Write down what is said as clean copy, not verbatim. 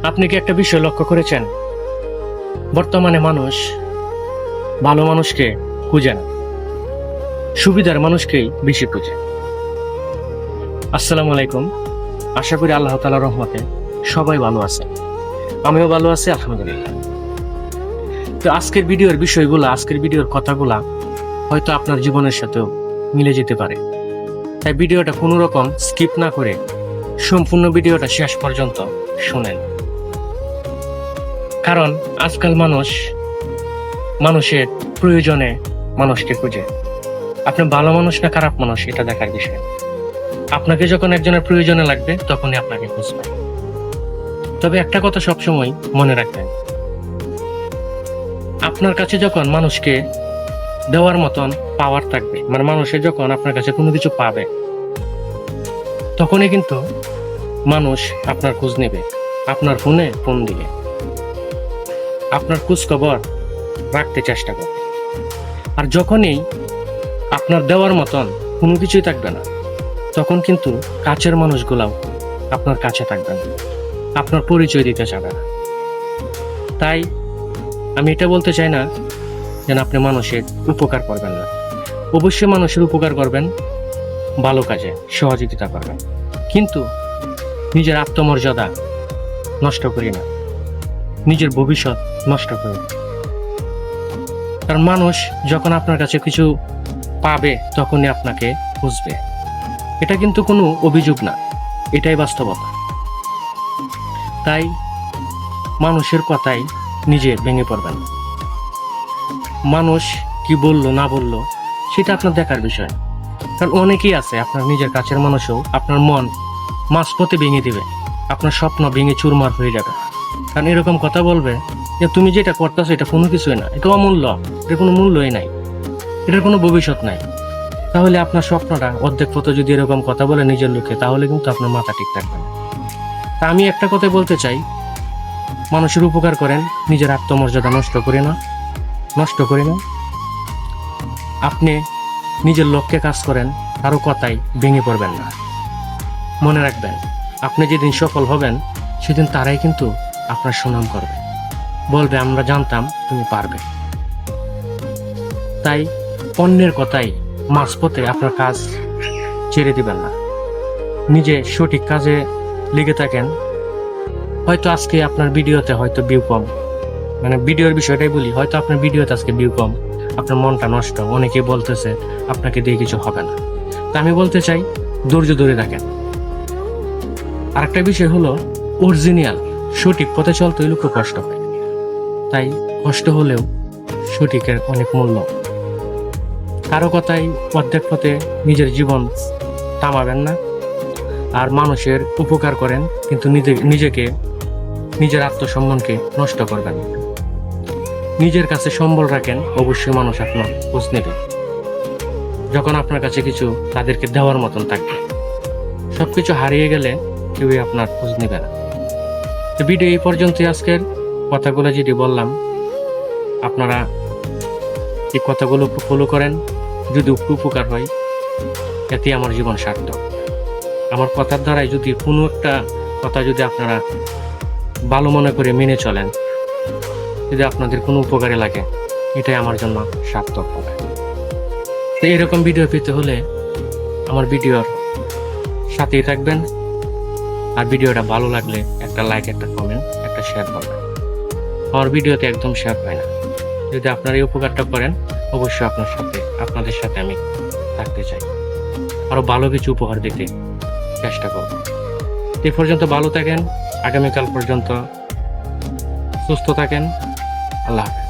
আপনি কি একটা বিষয় লক্ষ্য করেছেন? বর্তমানে মানুষ ভালো মানুষকে খুঁজে না, সুবিধার মানুষকেই বেশি খুঁজে। আসসালামু আলাইকুম। আশা করি আল্লাহ তাআলার রহমতে সবাই ভালো আছে, আমিও ভালো আছি আলহামদুলিল্লাহ। তো আজকের ভিডিওর কথাগুলা হয়তো আপনার জীবনের সাথেও মিলে যেতে পারে, তাই ভিডিওটা কোনো রকম স্কিপ না করে সম্পূর্ণ ভিডিওটা শেষ পর্যন্ত শুনেন। কারণ আজকাল মানুষের প্রয়োজনে মানুষকে খুঁজে। আপনি ভালো মানুষ না খারাপ মানুষ এটা দেখার বিষয়। আপনাকে যখন একজনের প্রয়োজনে লাগবে তখনই আপনাকে খুঁজবে। তবে একটা কথা সবসময় মনে রাখবেন, আপনার কাছে যখন মানুষকে দেওয়ার মতন পাওয়ার থাকবে, মানে মানুষের যখন আপনার কাছে কোনো কিছু পাবে, তখনই কিন্তু মানুষ আপনার খোঁজ নেবে, আপনার ফোনে ফোন দিবে, আপনার খোঁজ খবর রাখতে চেষ্টা করবে। আর যখনই আপনার দেওয়ার মতন কোনো কিছুই থাকবে না, তখন কিন্তু কাছের মানুষগুলাও আপনার কাছে থাকবে না, আপনার পরিচয় দিতে চাবে না। তাই আমি এটা বলতে চাই না যেন আপনি মানুষের উপকার করবেন না। অবশ্যই মানুষের উপকার করবেন, ভালো কাজে সহযোগিতা করবেন, কিন্তু নিজের আত্মমর্যাদা নষ্ট করি না, নিজের ভবিষ্যৎ নষ্ট করি না। কারণ মানুষ যখন আপনার কাছে কিছু পাবে তখনই আপনাকে খুঁজবে। এটা কিন্তু কোনো অভিযোগ না, এটাই বাস্তবতা। তাই মানুষের কথাই নিজে ভেঙে পড়বেন না। মানুষ কি বললো না বললো সেটা আপনার দেখার বিষয়। কারণ অনেকেই আছে আপনার নিজের কাছের মানুষও আপনার মন মাঝপথে ভেঙে দিবে, আপনার স্বপ্ন ভেঙে চুরমার হয়ে যাবে। কারণ এরকম কথা বলবে যে তুমি যেটা করতেছো এটা কোনো কিছুই না, এটা অমূল্য, এটার কোনো মূল্যই নাই, এটার কোনো ভবিষ্যৎ নাই। তাহলে আপনার স্বপ্নটা অর্ধেক পথে যদি এরকম কথা বলে নিজের লোকে, তাহলে কিন্তু আপনার মাথা ঠিক থাকবে না। তা আমি একটা কথাই বলতে চাই, মানুষের উপকার করেন, নিজের আত্মমর্যাদা নষ্ট করে না। আপনি নিজের লক্ষ্যে কাজ করেন, কারো কথাই ভেঙে পড়বেন না। মনে রাখবেন, আপনি যেদিন সফল হবেন সেদিন তারাই কিন্তু আপনার সুনাম করবে, বলবে আমরা জানতাম তুমি পারবে। তাই অন্যের কথাই মাঝপথে আপনার কাজ ছেড়ে দিবেন না, নিজে সঠিক কাজে লেগে থাকেন। হয়তো আজকে আপনার ভিডিওতে হয়তো ভিউ কম, মানে ভিডিওর বিষয়টাই বলি, হয়তো আপনার ভিডিওতে আজকে ভিউ কম, আপনার মনটা নষ্ট, অনেকে বলতেছে আপনাকে দিয়ে কিছু হবে না। তা আমি বলতে চাই, ধৈর্য ধরে রাখেন। আর একটা বিষয় হলো, অরিজিনাল সঠিক পথে চলতে হইলে খুব কষ্ট হয়। তাই কষ্ট হলেও সঠিকের অনেক মূল্য। কারো কথাই অর্ধেক পথে নিজের জীবন থামাবেন না। আর মানুষের উপকার করেন, কিন্তু নিজের আত্মসম্মানকে নষ্ট করবেন না। নিজের কাছে সম্বল রাখেন, অবশ্যই মানুষ আপনার খোঁজ নেবে। যখন আপনার কাছে কিছু তাদেরকে দেওয়ার মতন থাকবে, সবকিছু হারিয়ে গেলে কেউই আপনার খোঁজ নেবে না। তো ভিডিও এই পর্যন্তই। আজকের কথাগুলো যেটি বললাম, আপনারা এই কথাগুলো ফলো করেন, যদি একটু উপকার হয় এতে আমার জীবন সার্থক। আমার কথার দ্বারাই যদি কোনো একটা কথা যদি আপনারা ভালো মনে করে মেনে চলেন, যদি আপনাদের কোনো উপকারে লাগে, এটাই আমার জন্য সার্থক হবে। তো এরকম ভিডিও পেতে হলে আমার ভিডিওর সাথেই থাকবেন। আর ভিডিওটা ভালো লাগলে একটা লাইক, একটা কমেন্ট, একটা শেয়ার করবেন। আমার ভিডিওতে একদম শেয়ার হয় না। যদি আপনারা এই উপকারটা করেন, অবশ্যই আপনাদের সাথে আমি থাকতে চাই, আরো ভালো কিছু উপহার দিতে চেষ্টা করব। এ পর্যন্ত ভালো থাকেন, আগামীকাল পর্যন্ত সুস্থ থাকেন। আল্লাহ হাফেজ।